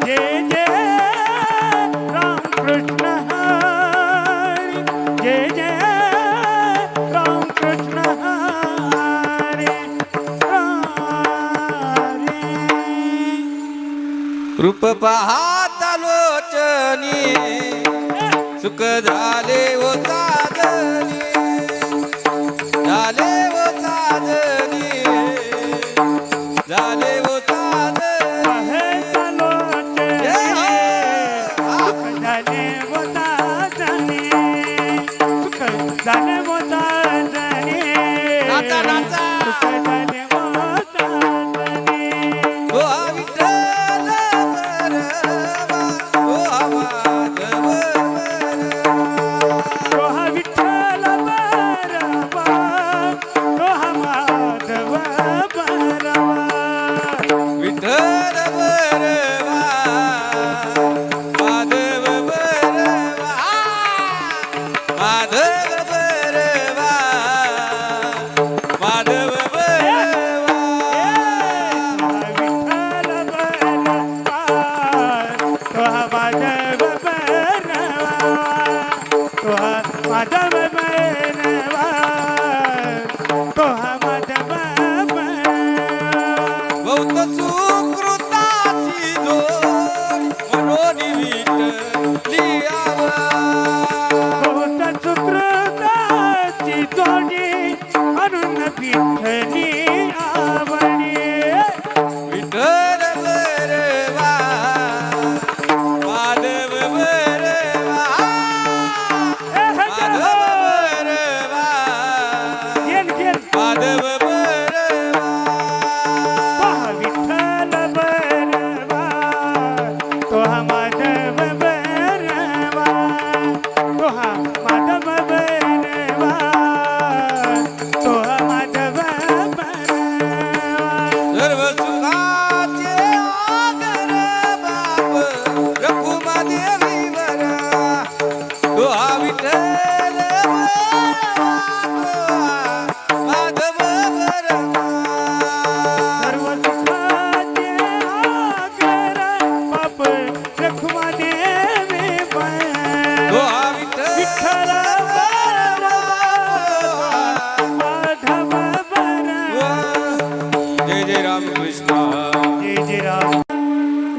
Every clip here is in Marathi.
जय जय राम कृष्ण हरी, जय जय राम कृष्ण हरी हरी। रूप पाहता लोचनी सुख झाले ओ साजनी, झाले ओ साजनी, झाले ओ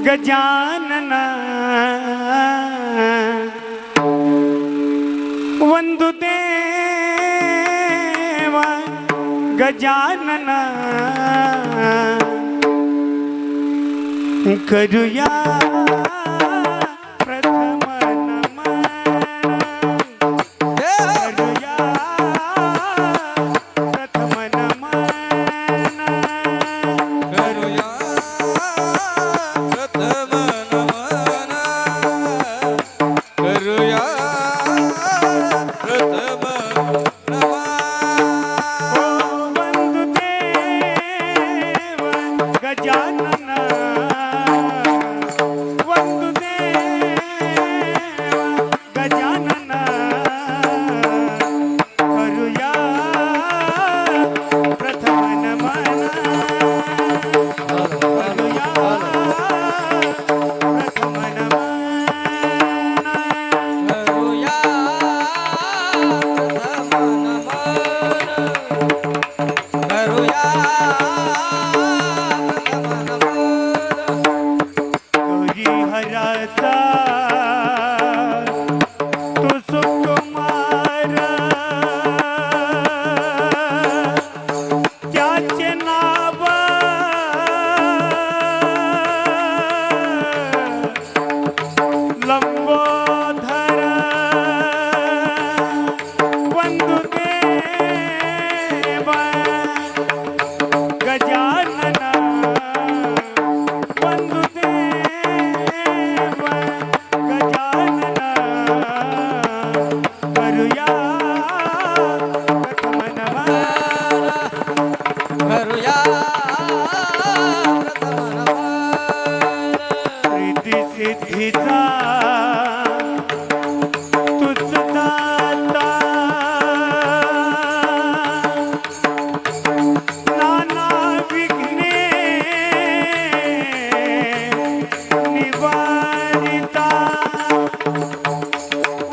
गजानन वंदु देव गजानन करूया प्रथम नमन, करूया प्रथम नमन, करूया प्रथम नमन, करूया प्रथम नमन। वंदु देव गजानन, वंदु देव गजानन, करूया प्रथम नमन, करूया प्रथम नमन, करूया प्रथम नमन, करूया प्रथम नमन। हराचा तू सुकुमार, त्याचे नाव लंबोधर, वंदु देव गजानन, वंदु देव गजानन, करूया प्रथम नमन, करूया प्रथम नमन। रिद्धी सिद्धीचा तुझ दाता, नाना विघ्ने निवारता, वारिता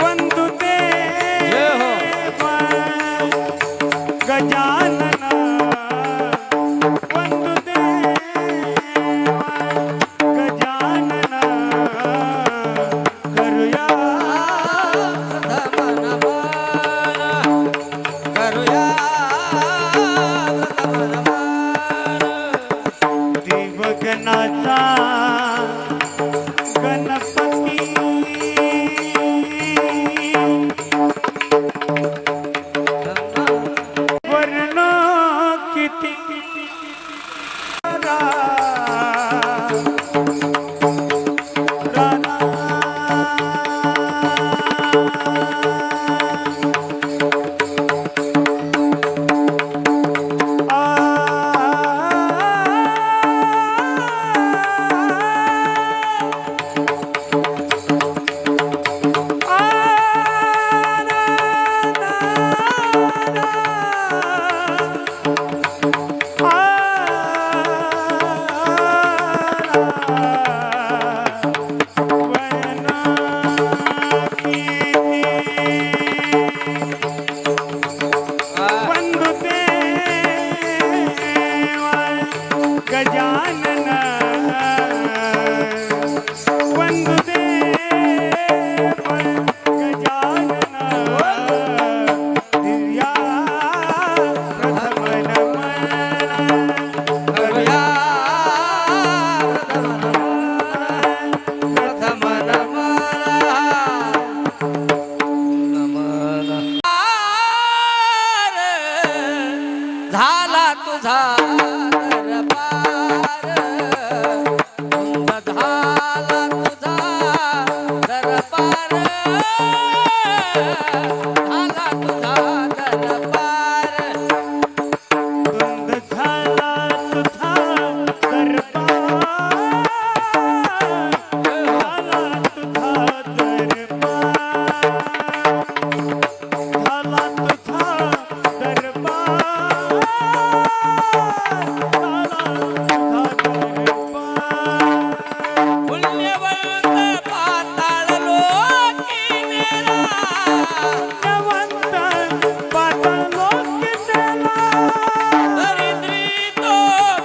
वंदुते जय हो. गजानन वंदुते गजानन करूया प्रथम नमन करूया प्रथम नमन देवगणाचा गणपती वर्ण किती गजानन वंदुदेव गजानन दिव्या प्रथम नमन करूया प्रथम नमन झाला तुझा दरबार कुंभ झाला तुझा दरबार झाला तुझा दरबार धुंद झाला तुझा दरबार झाला तुझा दरबार झाला तुझा दरबार झाला तुझा दरबार पुण्यवंत पाताळ लोकी मेला पुण्यवंत पाताळ लोकी मेला दरिद्री तो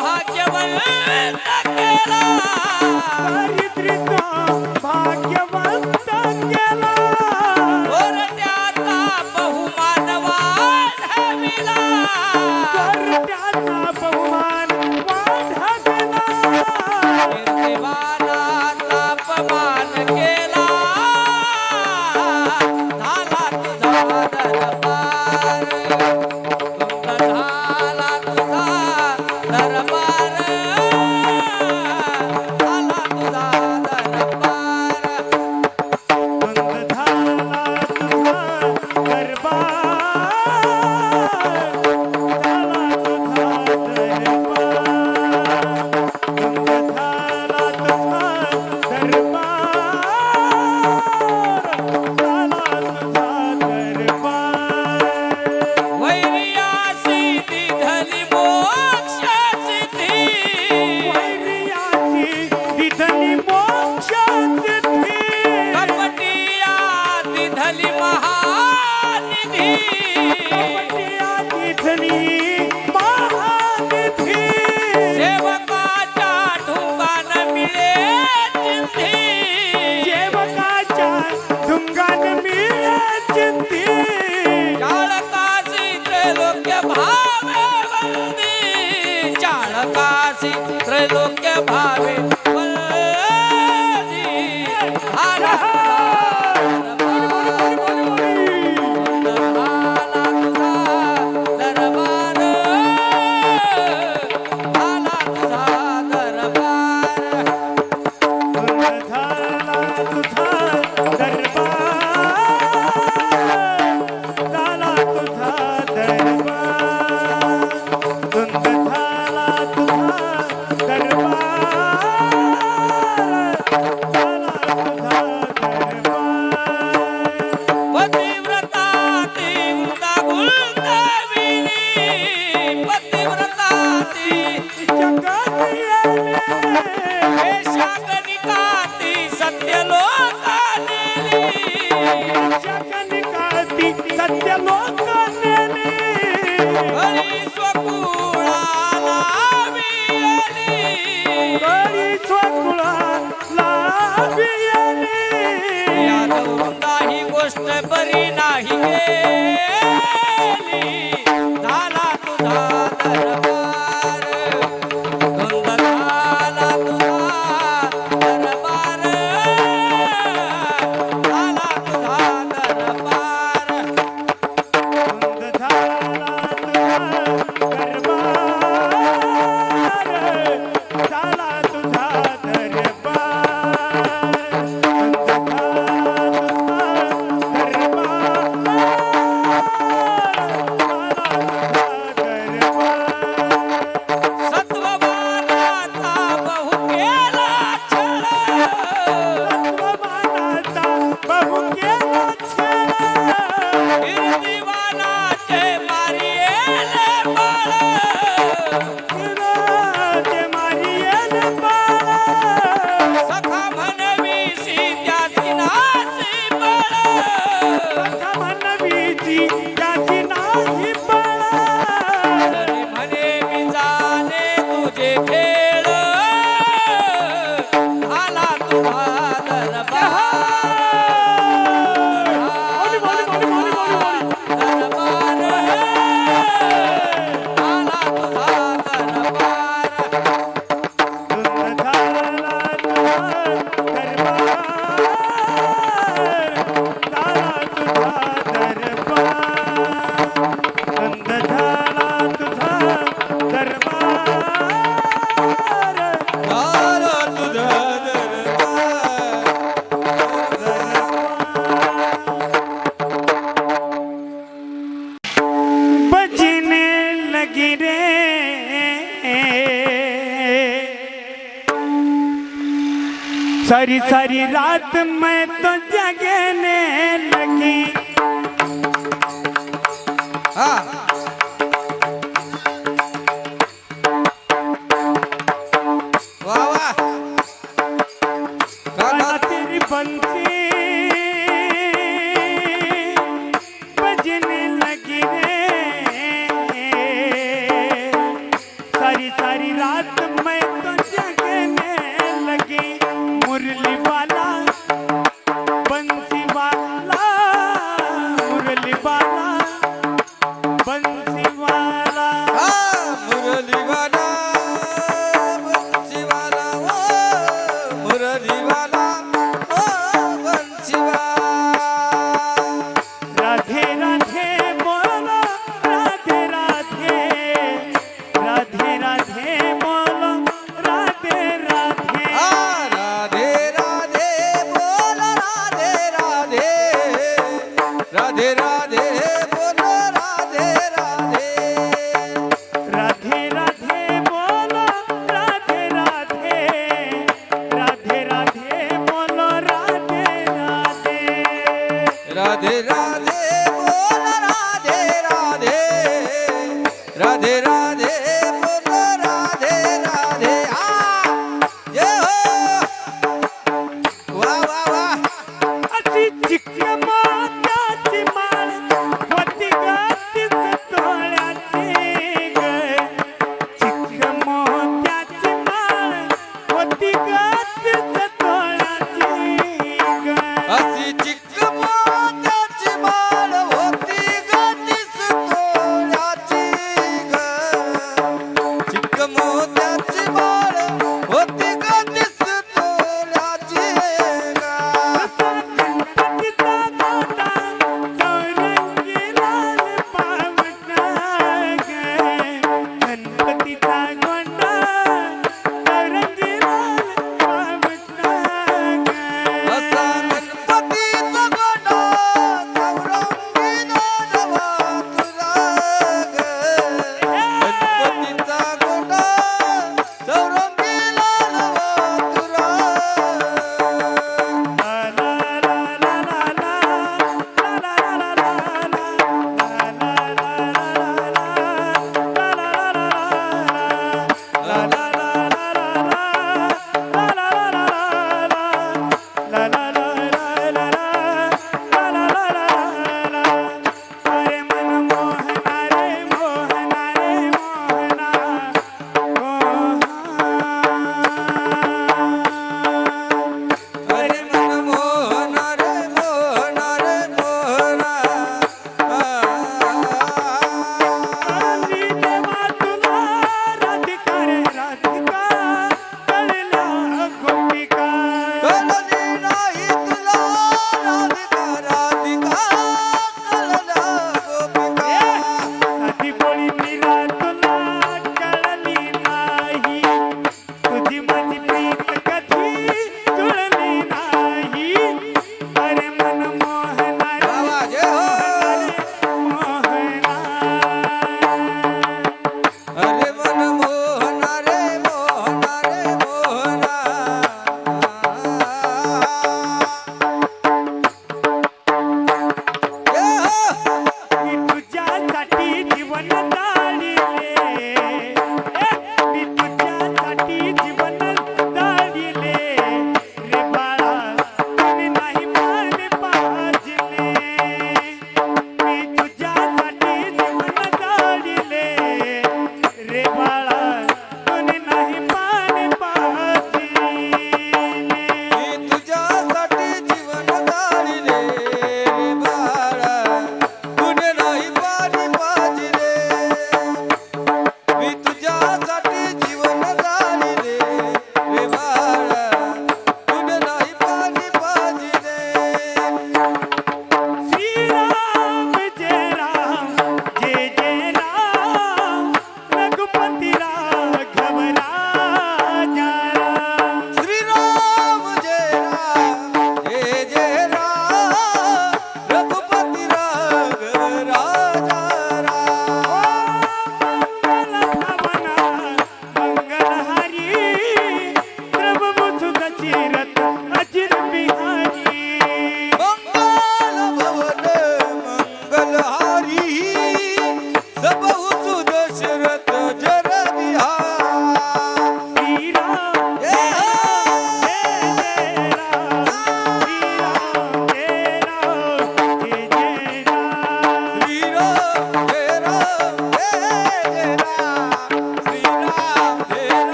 भाग्यवंत केला दारिद्र्य तो भाग्यवंत केला थोरट्याचा बहुमान वाढविला त्याचा बहुमान वाढविला कीर्तिवानाचा अपमान केला झाला तुझा दरबार तुंग झाला तुझा दरबार झाला तुझा दरबार बंद झाला तुझा काशी त्रैलोक्य भावे वल्दी आला दरबार आला तुझा दरबार दरबार सत्य लोकाने कणकाती सत्य लोक नेली घरी स्वकुळाला वियली. बळी स्वकुळाला वियली. यादवृंदा ही गोष्ट बरी नाही गेली. झाला तुझा दरबार धुंद झाला तुझा दरबार झाला तुझा दरबार. धुंद झाला तुझा दरबार झाला तुझा सत्ववानाचा बहु केला छळ. बहु केला छळ. कीर्तिवानाचे मारियेले बळ. ते मारियेल बाळ. सखा म्हणवीसी त्याची नासी बळ. सखा म्हणवीची त्याची नाही बळ. तरी म्हणे मी जाणे तुझे खेळ. झाला तुझा दरबार बोली, बोली, बोली, बोली, बोली, बोली. दरबार झाला तुझा दरबार. धुंद झाला तुझा दरबार झाला तुझा दरबार. धुंद झाला तुझा दरबार झाला तुझा बजने लगी रे सारी सारी रात मैं तो जगने लगी. हा वा वा गाना तेरी बंसी बजने लगी रे सारी सारी रात मैं तो जगने लगी. मुरली वाला बंसी वाला मुरली वाला बंसी वाला. मुरलीवाला बंसीवाला ओ मुरलीवाला ओ बंसीवाला. राधे राधे बोलो राधे राधे राधे राधे बोलो राधे राधे. राधे राधे बोल राधे राधे राधे राधे बोल राधे राधे. राधे राधे बोलो राधे राधे राधे राधे बोलो राधे राधे. राधे राधे बोल राधे राधे राधे राधे बोल राधे राधे. जय हो वा वा वा. अशी चिकन मोत्याची माळ होती गतीच तोळ्याची ग. चिकन मोत्याची माळ होती गतीच तोळ्याची ग. अशी चिक मोत्याची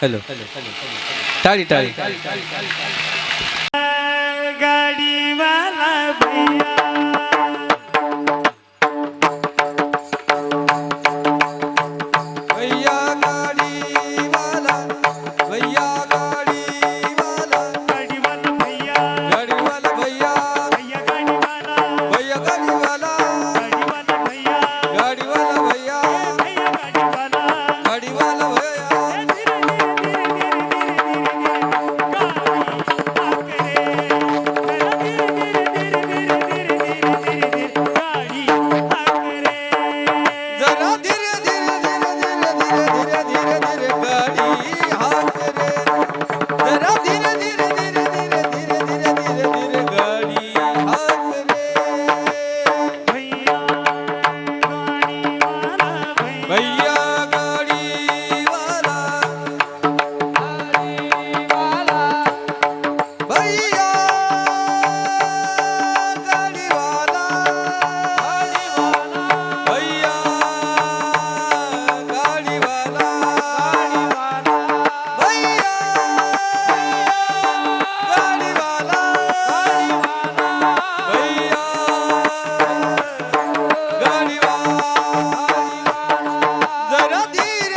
हॅलो टाळी टाळी गाड़ी वाला भैया भैया गाडी वाला भैया गाडी वाला गाड़ी वाला भैया गाडी वाला भैया भैया गाड़ी वाला भैया गाडी वाला गाड़ी वाला भैया गाडी वाला भैया भैया गाड़ी वाला गाडी वाला भैया धीरे धीरे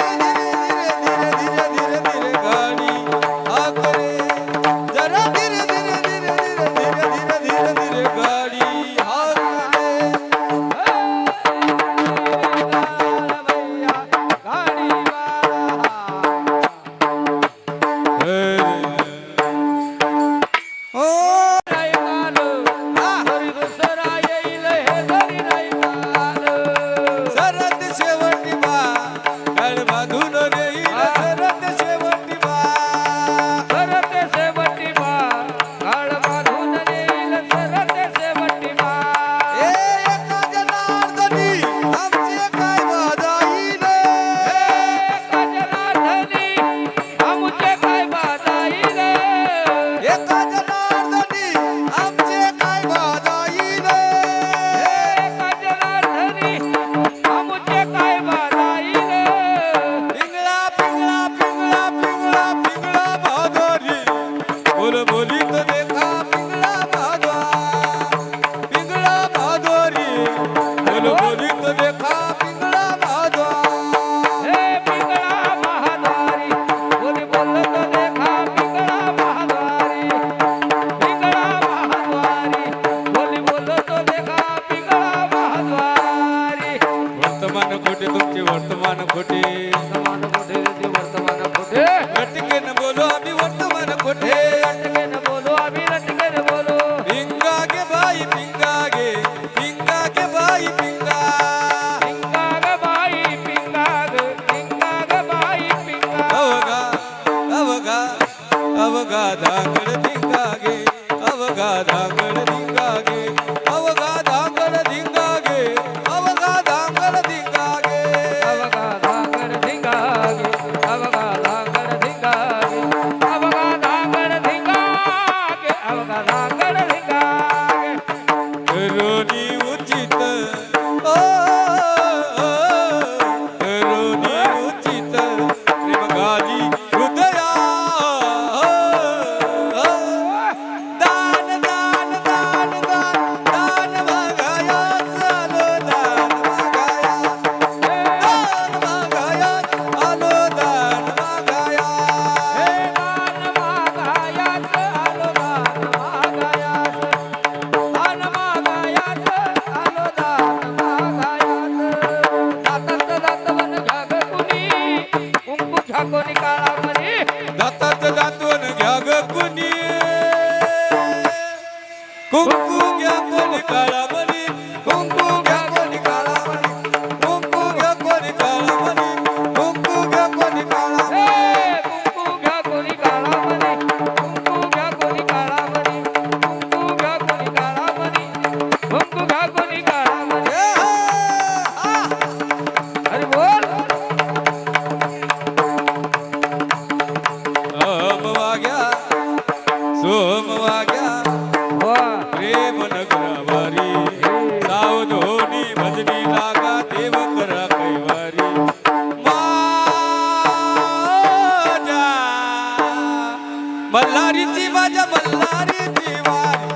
बल्लारीची माझ्या बल्लारीची वारी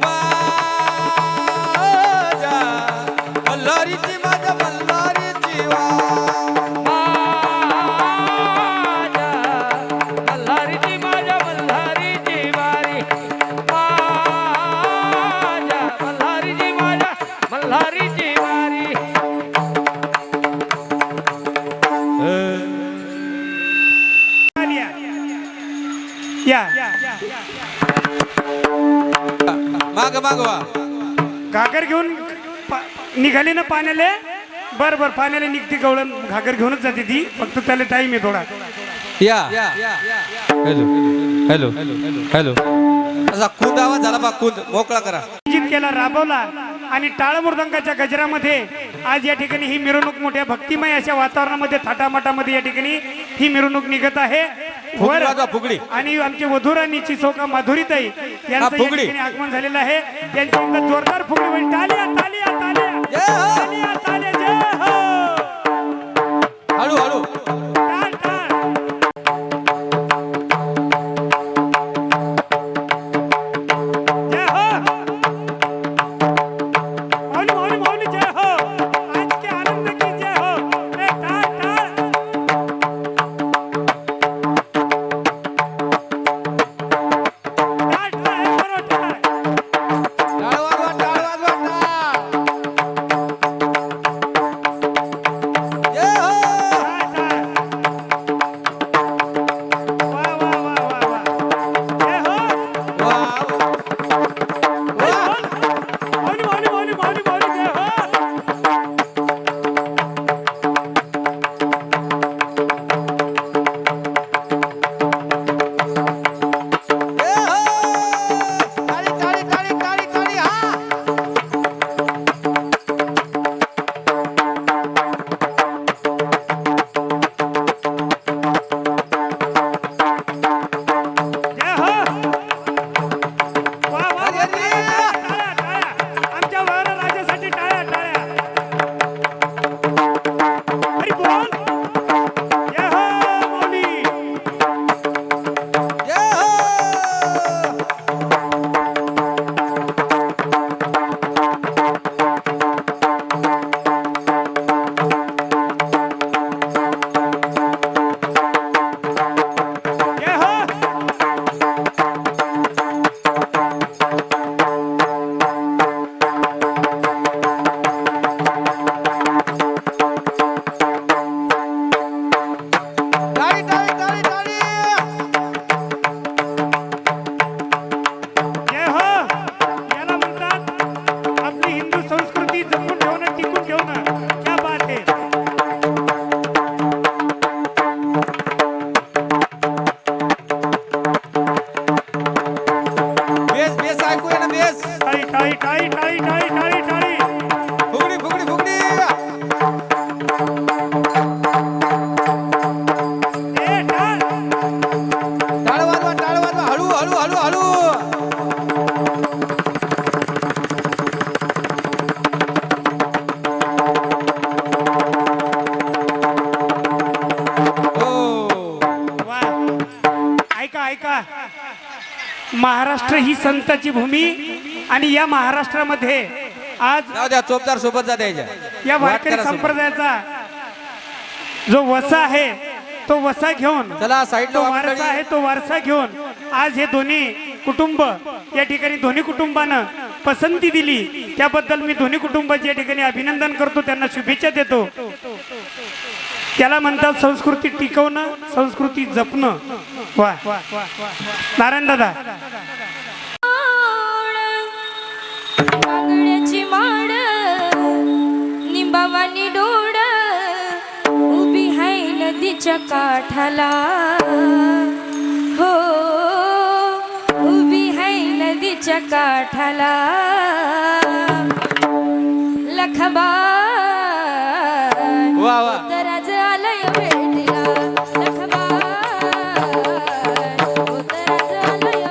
माझ्या बल्लारीची माझ्या बल्लारीची मल्हारीची माझ्या मल्हारीची वारी माझ्या मल्हारीची माझ्या मल्हारीची वारी या माग मागवा घागर घेऊन निघाली ना पाण्याले. बर बर पाण्याला निघते गवळण घागर घेऊनच जाते ती, फक्त त्याला टाइम आहे थोडा. या हॅलो हॅलो हॅलो असा कुंद आवाज झाला बा कुंद मोकळा करा. निश्चित केला राबवला आणि टाळ मृदंगाच्या गजरामध्ये आज या ठिकाणी ही मिरवणूक मोठ्या भक्तिमय अशा वातावरणामध्ये थाटामाटामध्ये या ठिकाणी ही मिरवणूक निघत आहे. फुगडी वाजवा, फुगडी. आणि आमचे वधुराणी चिसोका माधुरीताई यांचं या फुगडी. ठिकाणी आगमन झालेलं आहे. त्यांच्या एकदा जोरदार फुगडी म्हणजे टाळ्या टाळ्या टाळ्या जय हो. टाळ्या टाळ्या जय हो. हळू हळू टाळ टाळ जय हो. माऊली माऊली माऊली जय हो. आज के आनंद की जय हो. ए, टाळ टाळ टाळ टाळ हे बरोबर टाळ. टाळ वाजवा टाळ वाजवा टाळ जय हो. वाव. जय हो. टाळी टाळी टाळी टाळी टाळी हा. जय हो. टाळी टाळी टाळी टाळी आपली हिंदू संस्कृती जपून ठेवणं, टिकून ठेवणं, क्या बात आहे. बेस बेस ऐकू ना बेस. टाळी टाळी टाळी टाळी टाळी टाळी टाळी फुगडी फुगडी फुगडी ए, टाळ. टाळ वाजवा हळू हळू हळू हळू हो. वा. ऐका ऐका, महाराष्ट्र ही संताची भूमी आणि या महाराष्ट्रामध्ये आज जाऊ द्या चोपदार सोबत जा द्यायच्या या वारकरी वाटकऱ्यासोबत. संप्रदायाचा जो वसा आहे तो वसा घेऊन, चला साईड तो वारसा आहे तो वारसा घेऊन आज हे दोन्ही कुटुंब या ठिकाणी दोन्ही कुटुंबानं पसंती दिली. त्याबद्दल मी दोन्ही कुटुंबाचे या ठिकाणी अभिनंदन करतो, त्यांना शुभेच्छा देतो. त्याला म्हणतात संस्कृती टिकवणं, संस्कृती जपणं. वा नारायण दादा. बांगड्याची माड निंबावानी डोड उभी हाय नदीच्या काठाला हो उभी हाय नदीच्या काठाला लखबा वा वा उतराज आलय भेटीला लखबा उतराज आलय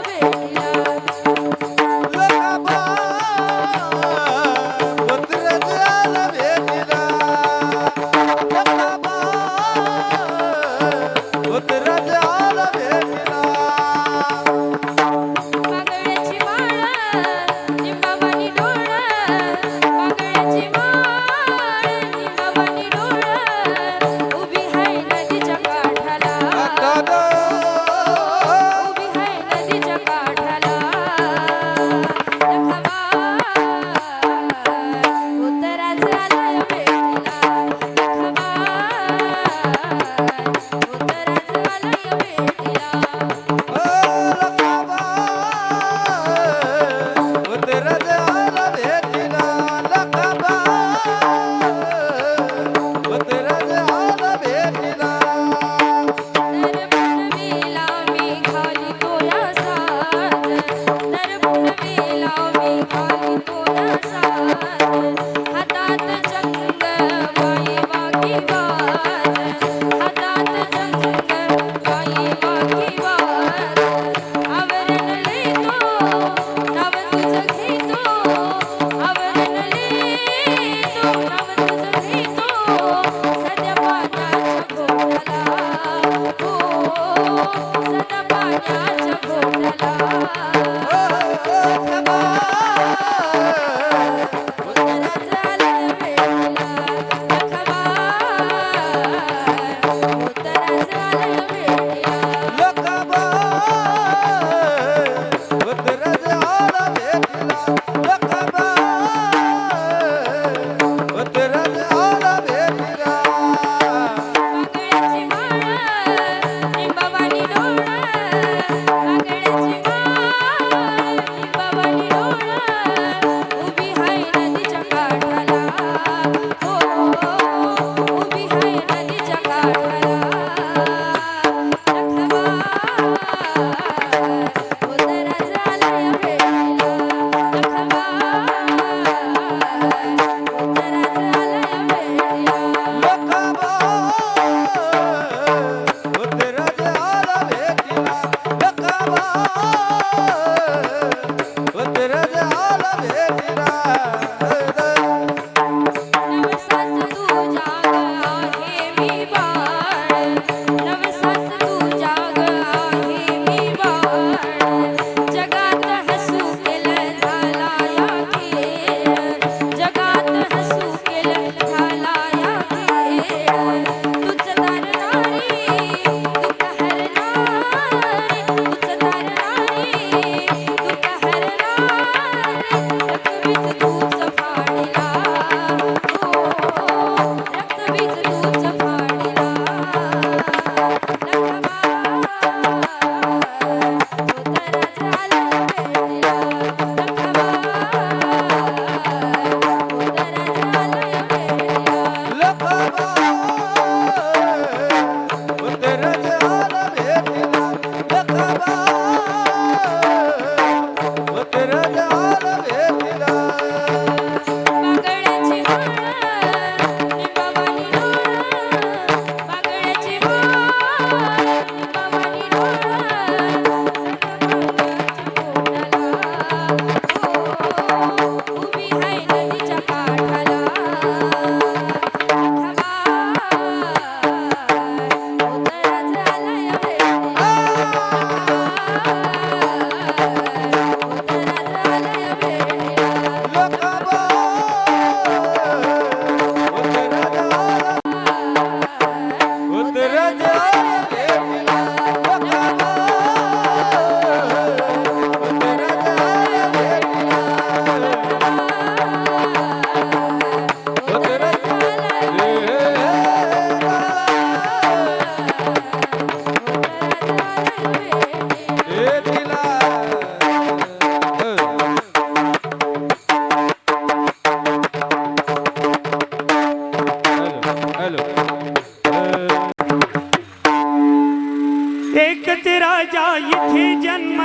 भेटीला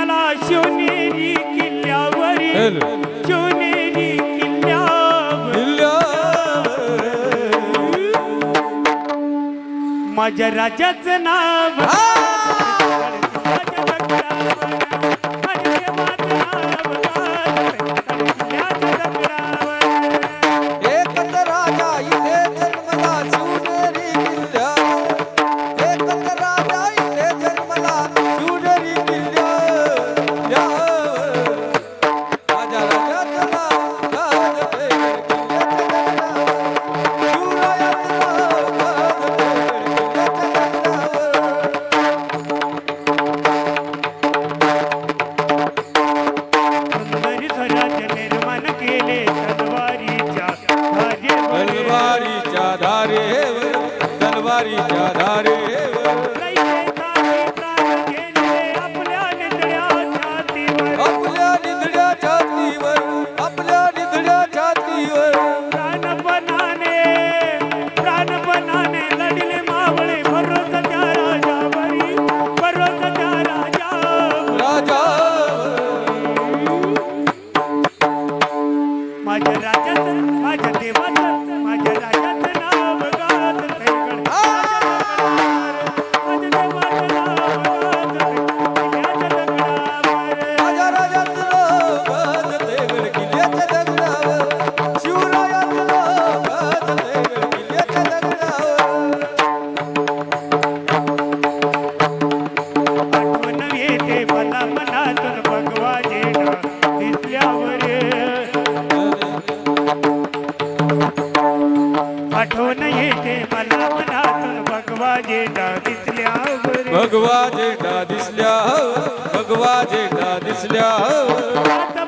मला शिवनेरी किल्ल्यावरी हॅलो. शिवनेरी किल्ल्यावर माझ्या राजाचं नाव माझ्या दगडावर, माझ्या देवाचं नाव किल्ल्याच्या दगडावर. एकच राजा इथे जन्मला शिवनेरी किल्ल्यावर. एकच राजा इथे जन्मला शिवनेरी किल्ल्यावर. माझ्या राजाचं नाव गाजते किल्ल्याच्या दगडावर. शिवरायाचं नाव गाजते किल्ल्याच्या दगडावर. सुंदरी स्वराज्य निर्माण केले तलवारीच्या धारेवर. तलवारीच्या धारेवर, तलवारीच्या धारेवर. रयतेसाठी प्राण गेले आपल्या निधड्या छातीवर. आपल्या निधड्या छातीवर, आपल्या निधड्या छातीवर. प्राणपणाने लढले मावळे भरोसा त्या राजावरी, भरोसा त्या राजावर. राजा माझ्या राजाचं, माझ्या देवाचं, माझ्या राजाचं नाव गाजते माझ्या देवाचं नाव गाजते किल्ल्याच्या दगडावर. माझ्या राजाचं नाव गाजते गड किल्ल्याच्या दगडावर. शिवरायाचं नाव गाजते गड किल्ल्याच्या दगडावर. आठवण येते मला मनातून भगवा जेणा दिसल्यावर. आठवण येते मला मनातून भगवा जेणा दिसल्यावर. भगवा जेठा दिसल्या, भगवा जेठा दिसल्या.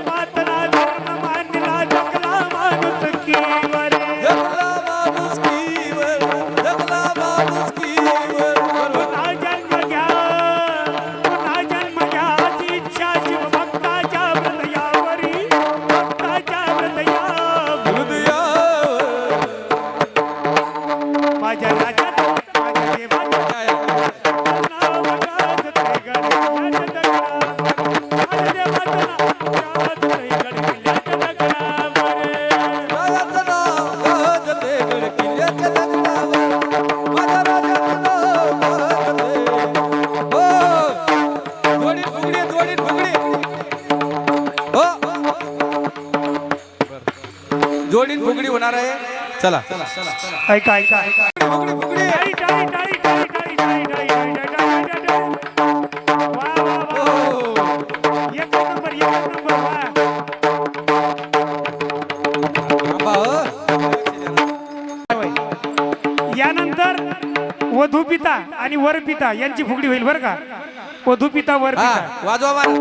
पातळा धर्म मानला जगला माणूस कीवर. जगला माणुसकीवर, जगला माणुसकीवर. पुन्हा जन्म घ्या, पुन्हा जन्म घ्या अशी इच्छा शिवभक्ताच्या हृदयावरी, भक्ताच्या हृदयावर. हृदयावर माझ्या राजाचं, माझ्या देवाचं नाव गाजते गड किल्ल्याच्या दगडावर. माझ्या देवाचं नाव गाजते गड किल्ल्याच्या दगडावर. राजाचं नाव गाजते गड किल्ल्याच्या दगडावर. माझ्या राजाचं नाव गाजते. हो जोडीत फुगडी, जोडीत फुगडी. हो जोडीत फुगडी होणार आहे. चला ऐका ऐका ऐका फुगडी फुगडी. टाळी टाळी टाळी टाळी टाळी टाळी टाळी टाळी टाळी टाळी टाळी. वा वा वा हो एक नंबर वा. थांबा, हो. यानंतर वधूपिता आणि वरपिता यांची फुगडी होईल बरं का. वधूपिता वरपिता हा वाजवा मला.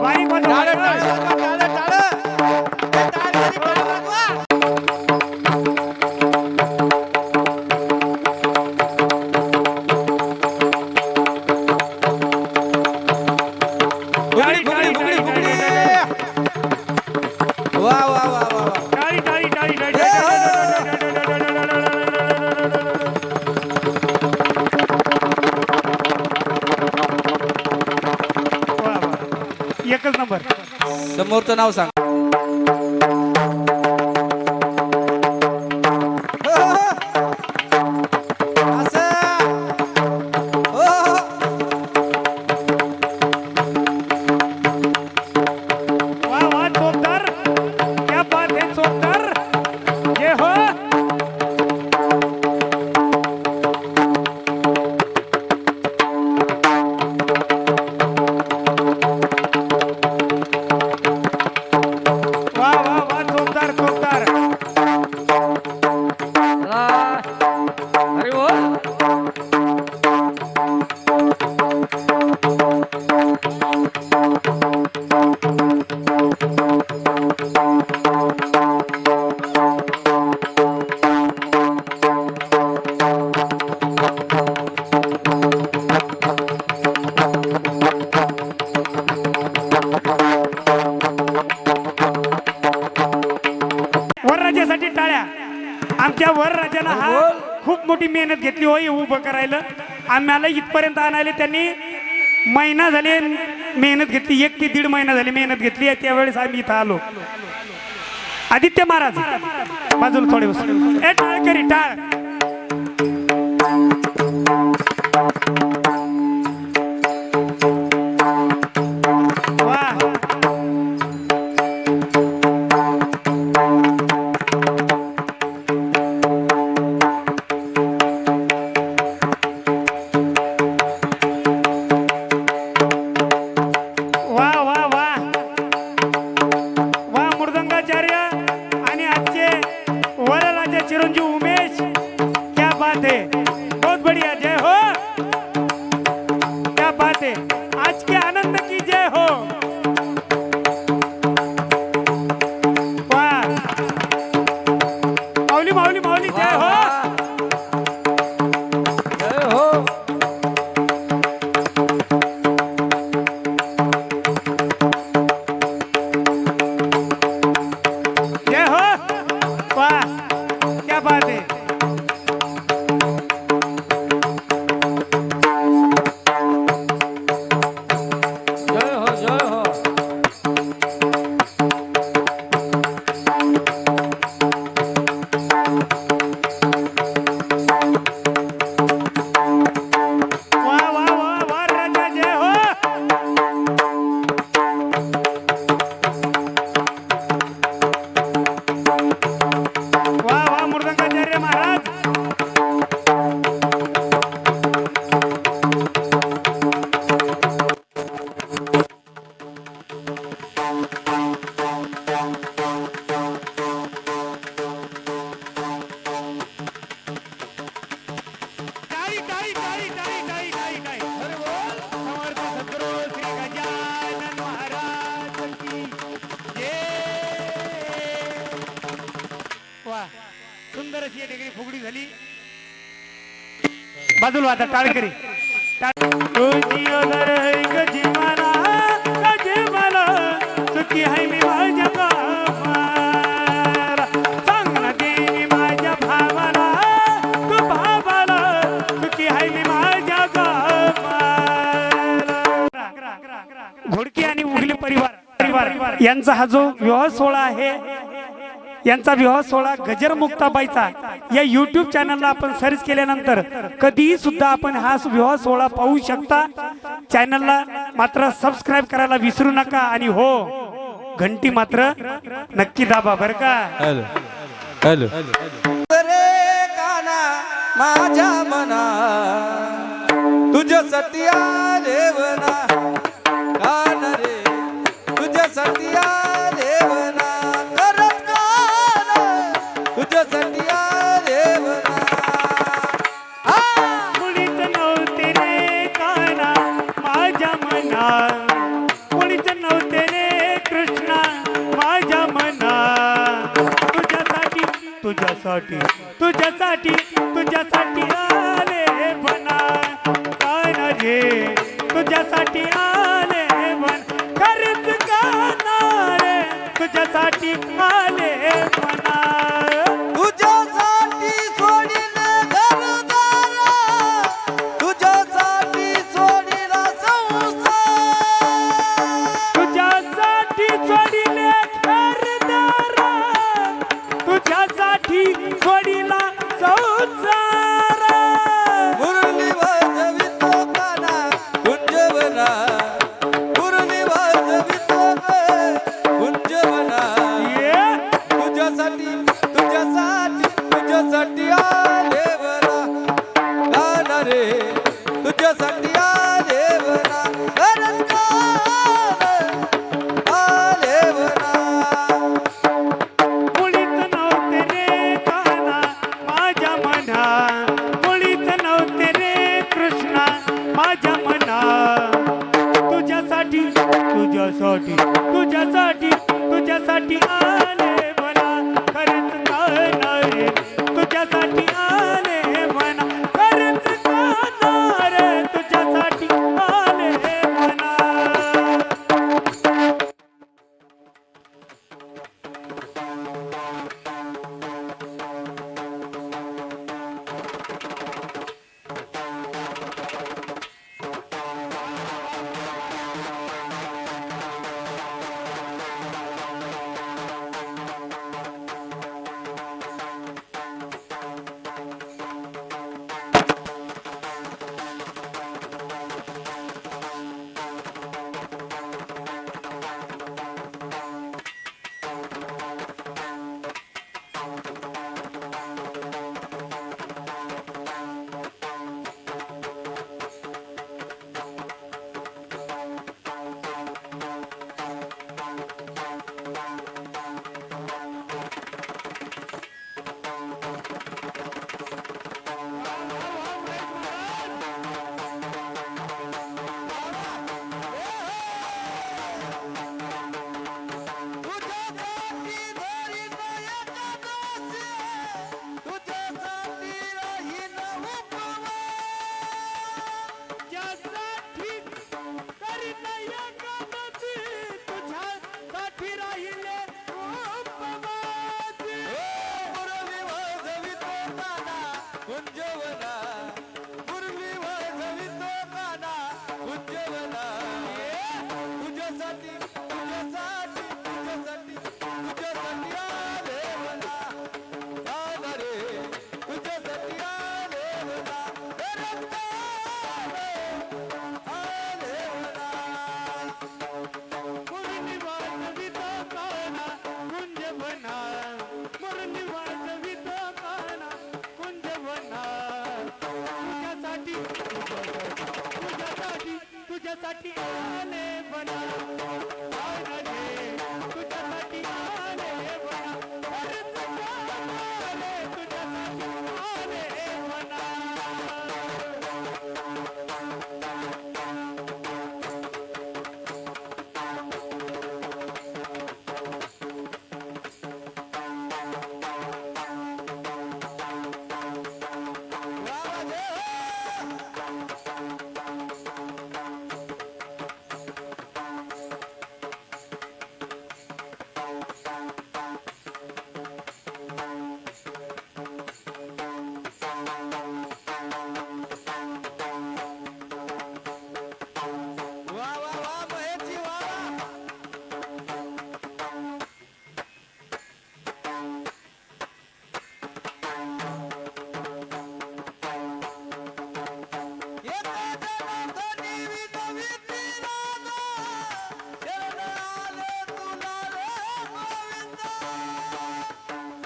बारीक वाजवा. टाळं, टाळं वाजवा, टाळं, टाळं. हे टाळ्याची टाळं वाजवा. टाळी, टाळी, टाळी, टाळी, वा वा वा वा वा. टाळी, टाळी, टाळी, टाळी, हे, टाळी. वा, वा. एकच नंबर. समोरचं नाव सांग. असं. हो, हो. वा वा चोपदार, क्या बात है चोपदार. ये हो वा वा वा चोपदार चोपदार. अरे हो वरराजासाठी टाळ्या. आमच्या वरराजानं हा खूप मोठी मेहनत घेतली होय उभं करायला. आम्हाला इथपर्यंत आणायला त्यांनी महिना झाले मेहनत घेतली, 1 ते 1.5 महिना झाली मेहनत घेतली. त्यावेळेस आम्ही इथं आलो. आदित्य महाराज बाजूला थोडे बस. ए टाळकरी टाळ. वा वा वा वा वा मृदंगाचार्य आणि आजचे वरराजा चिरंजीव उमेश, क्या बात है, बहुत बढ़िया, जय हो, क्या बात है, आज के आनंद की जय हो. वाह माऊली माऊली माऊली जय हो. जय हो. जय हो. वाह क्या बात है. जय हो. जय हो. वाह वाह वाह वाह राजा जय हो. वाह वाह मृदंगाचार्य महाराज. टाळी टाळी टाळी टाळी टाळी टाळी टाळी. समर्थ सद्गुरू श्री गजानन महाराज की जय. वा सुंदर अशी या ठिकाणी फुगडी झाली. बाजूला आता टाळकरी. तुझी ओदर है गजिमाला गजिमाला, सुखी आहे मी माझ्या गावाला. सांग ना देवी माझ्या भावाला, तू भावाला, सुखी आहे मी माझ्या गावाला. घोडके आणि उगले परिवार यांचा हा जो विवाह सोहळा आहे, यांचा विवाह सोहळा गजर मुक्ताबाईचा या YouTube चॅनलला आपण सर्च केल्यानंतर कधीही सुद्धा आपण हा विवाह सोहळा पाहू शकता. चॅनलला मात्र सबस्क्राईब करायला विसरू नका आणि हो घंटी मात्र नक्की दाबा बर का. Hello hello. रे काना माझ्या मना तुझ्यासाठी देवना, कान रे तुझ्यासाठी देवना, करत कान तुझ्यासाठी देवना. मुळीच नव्हते रे काना माझ्या मना, मुळीच नव्हते रे कृष्णा माझ्या मना. तुझ्यासाठी तुझ्यासाठी तुझ्यासाठी तुझ्यासाठी आले बना, काना रे तुझ्यासाठी आले बन, खरंच काना रे तुझ्यासाठी आले बना. तुझ्यासाठी सोडील घरदार, तुझ्यासाठी सोडील संसार, तुझ्यासाठी सोडिले घरदार, तुझ्यासाठी सोडिला संसार. मुरली वाजवितो काना कुंजवना, मुरली वाजवितो कुंजवना. ये तुझ्यासाठी तुझ्यासाठी तुझ्यासाठी आले बना, काना रे तुझ्यासाठी आले बना, खरंच कान आले बना. मुळीच नव्हते रे काना माझ्या मना, मुळीच नव्हते रे कृष्णा माझ्या मना. तुझ्यासाठी तुझ्यासाठी तुझ्यासाठी तुझ्यासाठी आले बना, खरंच काना रे तुझ्यासाठी आले बना, खरंच काना रे तुझ्यासाठी आले बना. उज्ज्वला तुझ्यासाठी तुझ्यासाठी तुझ्यासाठी तुझ्यासाठी आले मला आला रे तुझ्यासाठी आले मला आले मला मुरली वाजवितो काना कुंज बना मुरली वाजवितो काना कुंज बना तुझ्यासाठी आले बना आले रे तुझ्यासाठी आले बना अरे तुझ्यासाठी आले बना वा वा वा महेशजी वा वा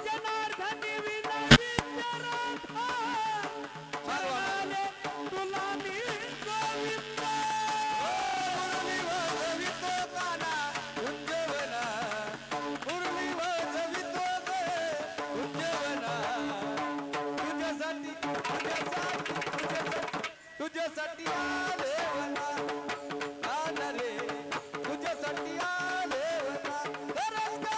जनार्दनी विना विचारा आले तुला मी गोविंदा मुरली वाजवितो काना उज्ज्वला मुरली वाजवितो गे उज्ज्वला तुझ्यासाठी तुझ्यासाठी तुझ्यासाठी तुझ्यासाठी आले मला आला रे तुझ्यासाठी आले मला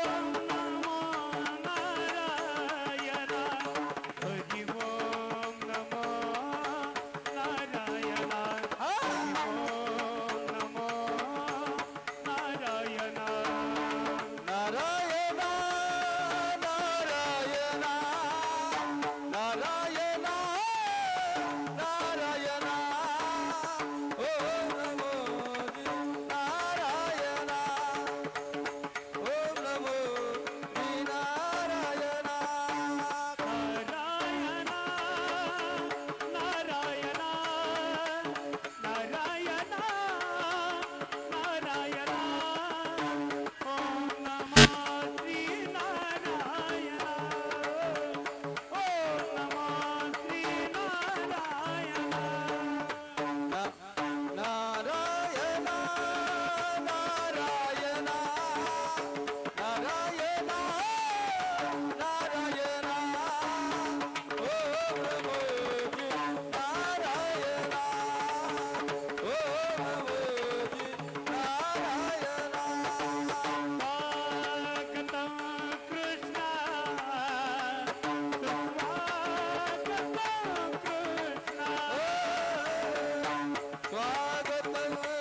ओम नमो नारायणा हरि ओम नमो नारायणा ओम नमो नारायणा नारायणा नारायणा नारायणा नारायणा ओम नमो नारायणा ओम नमो नारायणा नारायणा नारायणा नारायणा नारायणा ओम नमो श्री नारायणा ओम नमो श्री नारायणा नारायणा नारायणा नारायणा नारायणा ओम नमो नारायणा ओम नमो नारायणा स्वागतं कृष्ण स्वागतं कृष्ण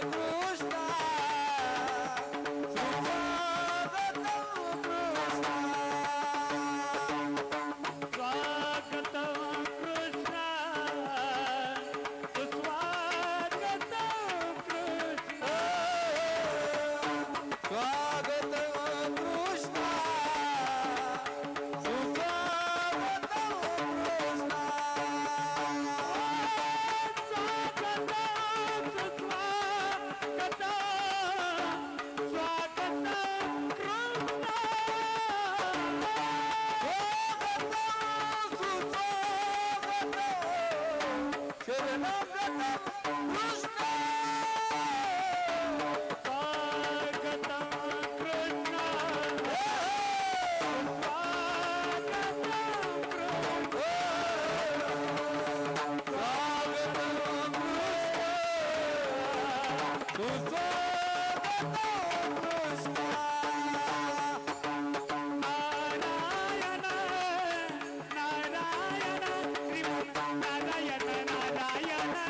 स्वागतं कृष्ण सुस्वागतं कृष्ण स्वागतं कृष्ण सुस्वागतं कृष्ण नारायण नारायण श्रीमन नारायण नारायण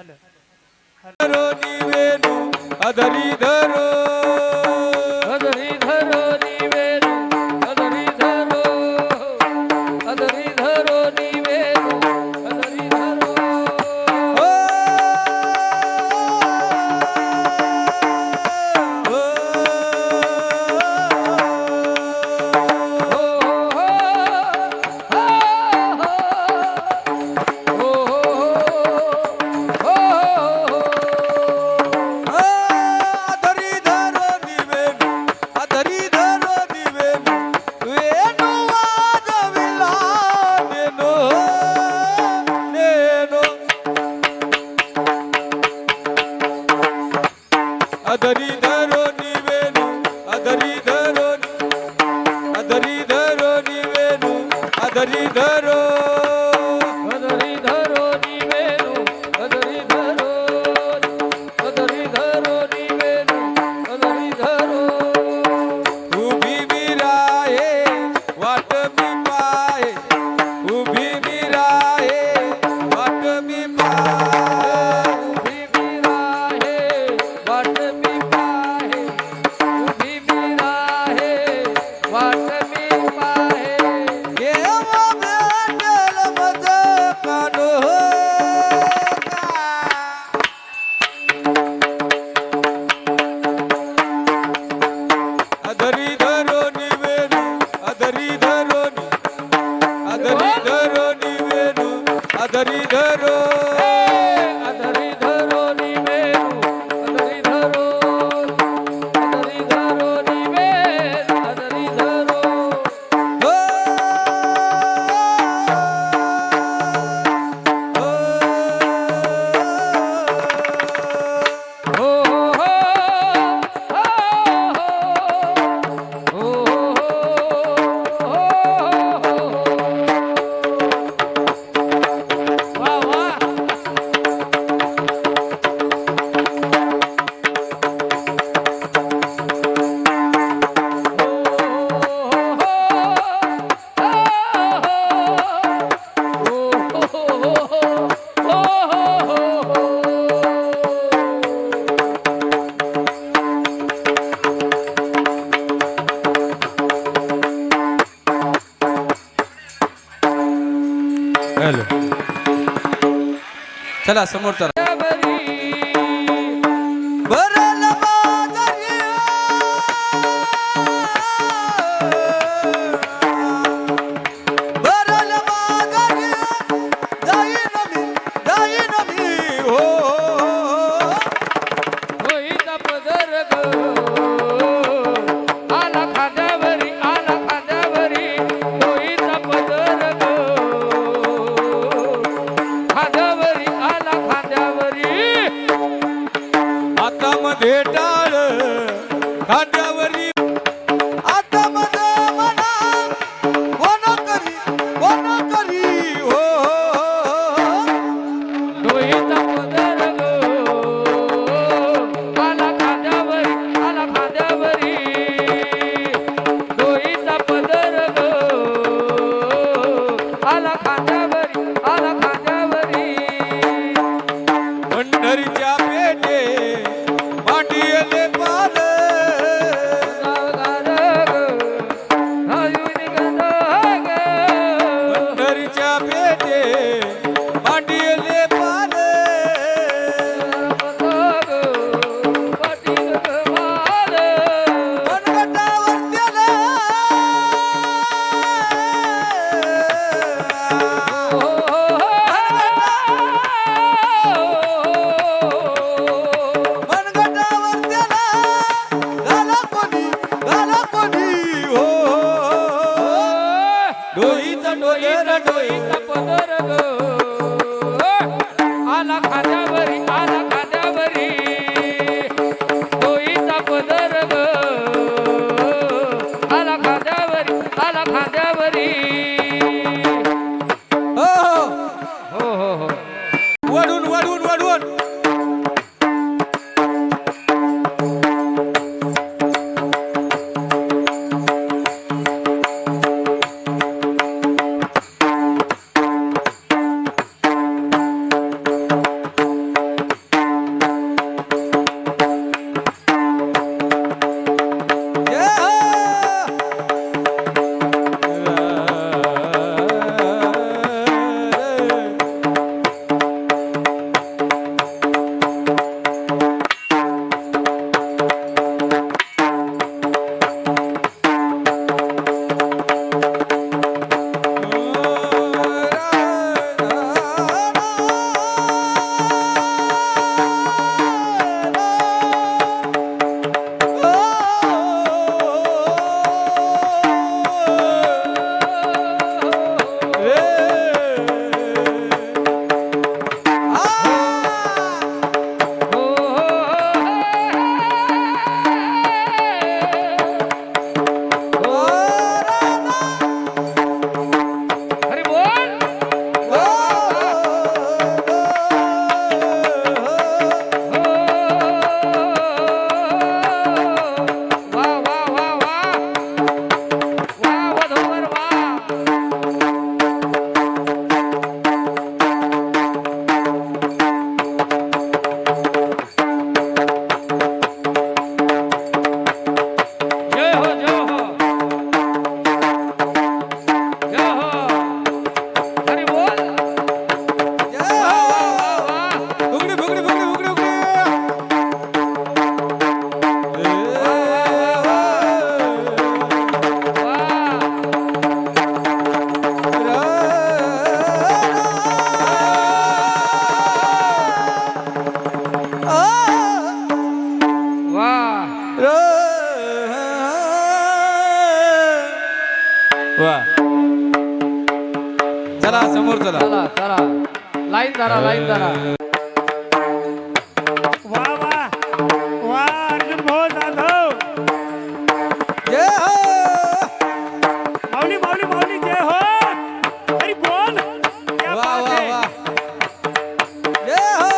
धरो निवेनु अधरी धरो अधरी धरो निवेदू अधरी धरो अधरी धरो निवेदू अधरी धरो ओ, ओ, अधरी धरो निवेनु अधरी धरो निवेनु वेणु वाजविला नेनो नेनो अधरी धरो निवेनु अधरी धरो अधरी धरो निवेनु अधरी धरो अधरी धरो निवेदू अधरी धरो अधरी धरो निवेदू अधरी धरो उभी विराये वाट मी पाये उभी विराये वाट मी पाये उभी मीरा है वाट मी पाहे उभी मीरा है वाट मी पाहे केव्हा भेटेल मज काढो अधरी धरो निवेनु अधरी धरो अधरी धरो निवेनु अधरी धरो अधरी धरो निवेदू अधरी धरो अधरी धरो निवेदू अधरी धरो ओ, ओ, हो वा वा हॅलो चला समोर चला भरल बाजारी भरल बाजारी जाईन मी हो होईचा पदर ग आला खांद्यावरी होईचा पदर ग खांद्यावरी आला खांद्यावरी आता मध्ये टाळ खांद्यावरी आता मध्ये म्हणा कोण करी हो होईचा पदर ग आला खांद्यावरी होईचा पदर ग आला खांद्यावरी पंढरीच्या पेटे मांडियले पाल चला लाईन धरा लाईन धरा वा वा वा अर्जुन भाऊ जाधव जय हो माऊली माऊली माऊली जय हो अरे बोल क्या वा बात वा है वा जय हो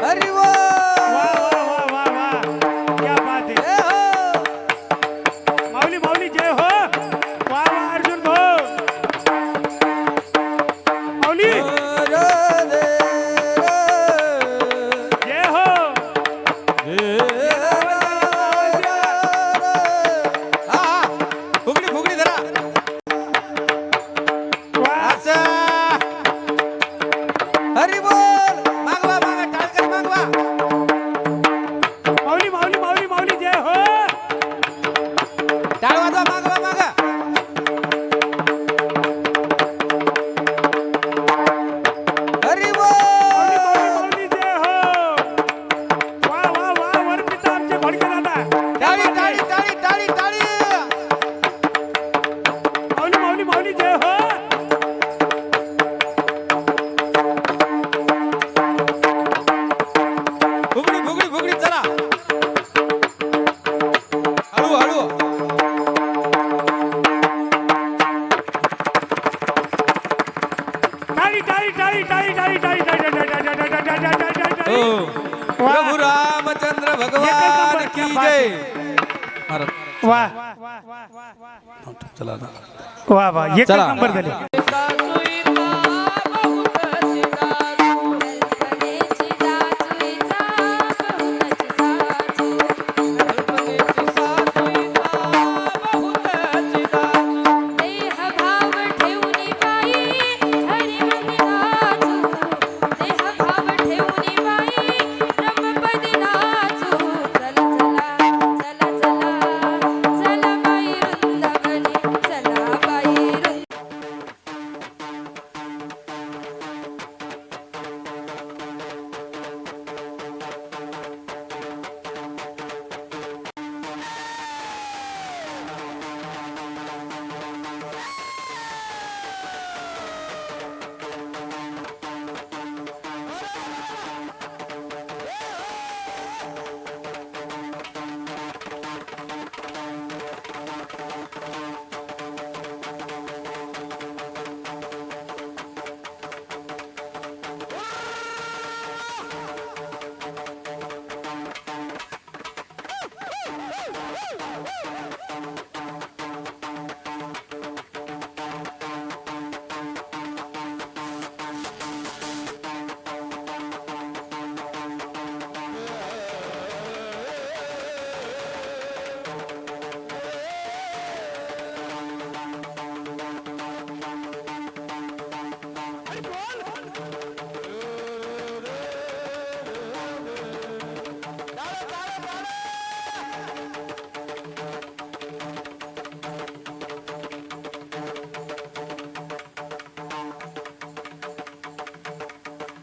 हरी बोल वा वा वा वा वा क्या बात है जय हो माऊली माऊली जय हो वा वा अर्जुन भाऊ माऊली जय हो फुगडी फुगडी धरा वा असं हरी बोल मागवा मागा टाळकर मागवा माऊली माऊली माऊली माऊली जय हो टाळ वाजवा मागवा मागा हरी बोल माऊली जय हो वा वा वा वरपिता आमचे भडके दादा टाळी टाळी टाळी टाळी टाळी माऊली माऊली माऊली जय हो फुगडी फुगडी फुगडी चला हळू हळू टाळी टाळी टाळी टाळी टाळी टाळी टाळी टाळी हो वा. प्रभू रामचंद्र भगवान एकच की नंबर, जय क्या महाराज वा चला ना वा वा एकच चला. नंबर झाले सासूईचा बहुतची दारू कल्पनेची दाचुईचा बहुतची साचू कल्पनेची सासूईचा बहुतची दारू देह भाव ठेवूनी बाई हरी मंदी नाचू देह भाव ठेवूनी बाई रमपदी नाचू चला चला चला चला चला बाई वृंदावनी चला बाई वृंदावनी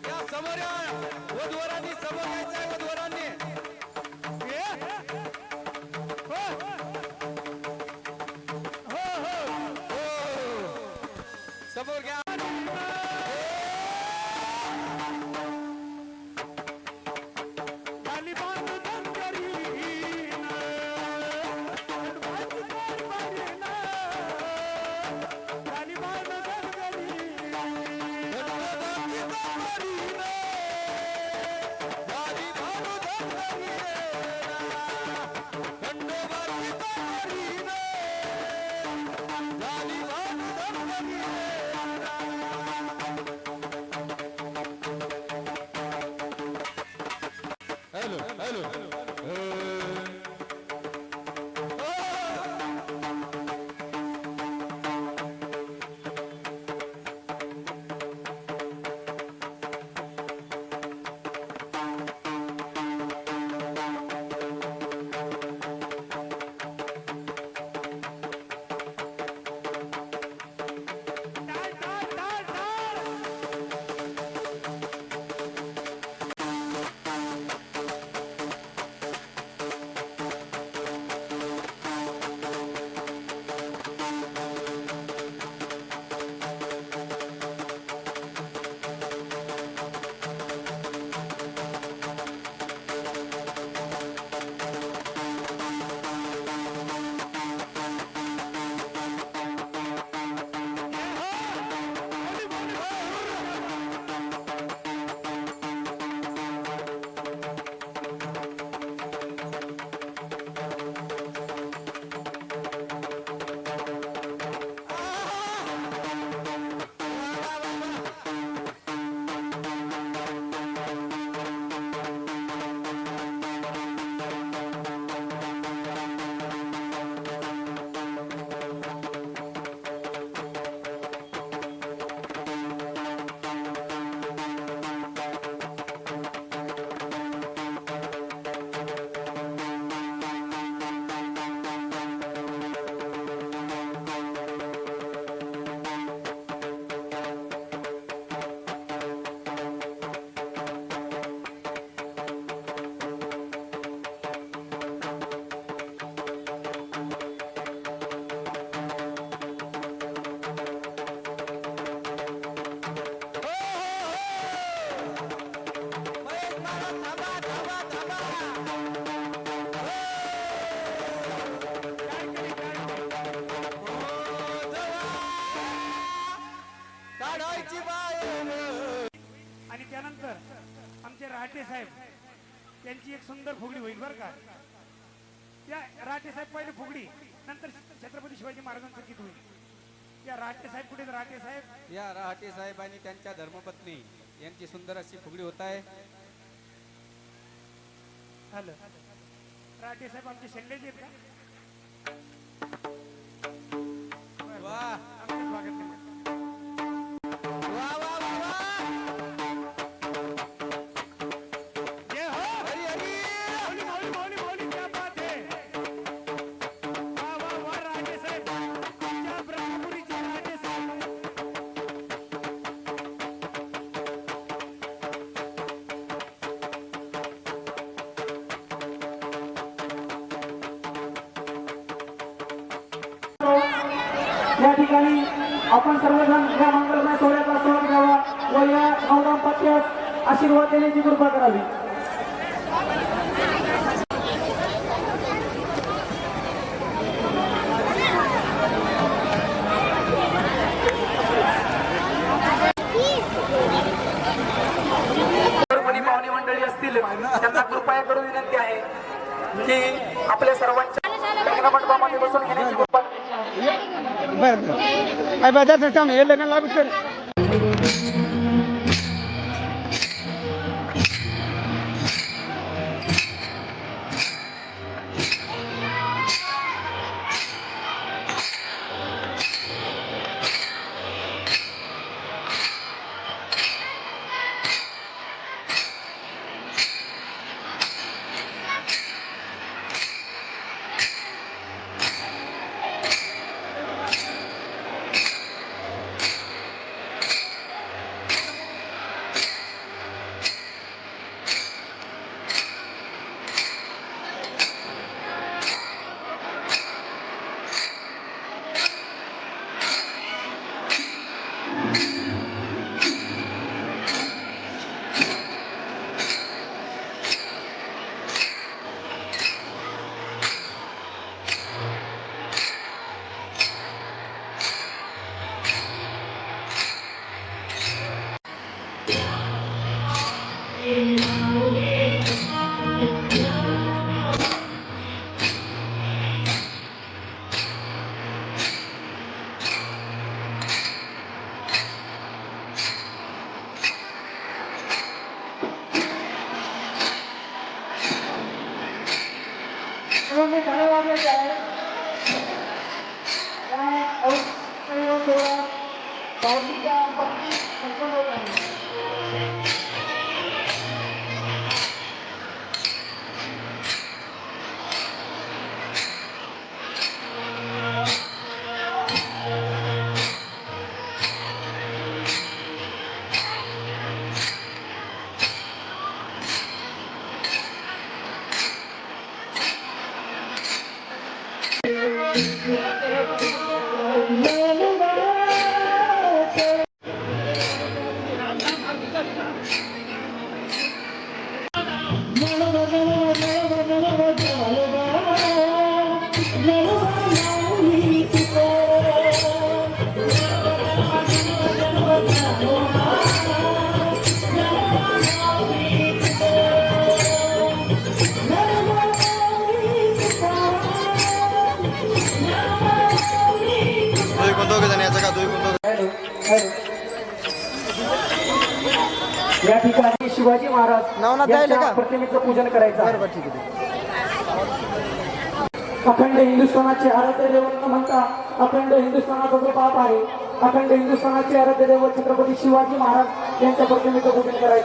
या समोर या वधूवरांनी समोर यायचं आहे वधूवरांनी समोर घ्या आणि त्यानंतर आमचे राहटे साहेब त्यांची एक सुंदर फुगडी होईल बरं का. या राहटे साहेब पहिले फुगडी, नंतर छत्रपती शिवाजी महाराजांचं गीत होईल. या राहटे साहेब कुठे राहटे साहेब? या राहटे साहेब आणि त्यांच्या धर्मपत्नी यांची सुंदर अशी फुगडी होत आहे. झालं. राहटे साहेब आमचे शेंडेचे आहेत का? वा आमचं स्वागत नाही. वा वा वा वा. जय हो. हरी हरी. माऊली, माऊली, माऊली, माऊली, क्या बात है. वा वा वा राहटे साहेब, आमच्या ब्रह्मपुरीचे राहटे साहेब. या ठिकाणी आपण सर्वजण या मंगलमय सोहळ्याचा स्वागत घ्यावा व या नवदाम्पत्यास आशीर्वाद देण्याची कृपा करावी. कोणी पाहुणे मंडळी असतील त्यांना कृपया करून विनंती आहे की आपल्या सर्वांच्या लग्न मंडपामध्ये बसून घेण्याची कृपा. या ठिकाणी शिवाजी महाराज यांच्या प्रतिमेचं पूजन करायचं आहे. अखंड हिंदुस्थानाचे आराध्य दैवत न म्हणता अखंड हिंदुस्थानाचा जो बाप आहे, अखंड हिंदुस्थानाचे आराध्य दैवत छत्रपती शिवाजी महाराज यांच्या प्रतिमेचं पूजन करायचं.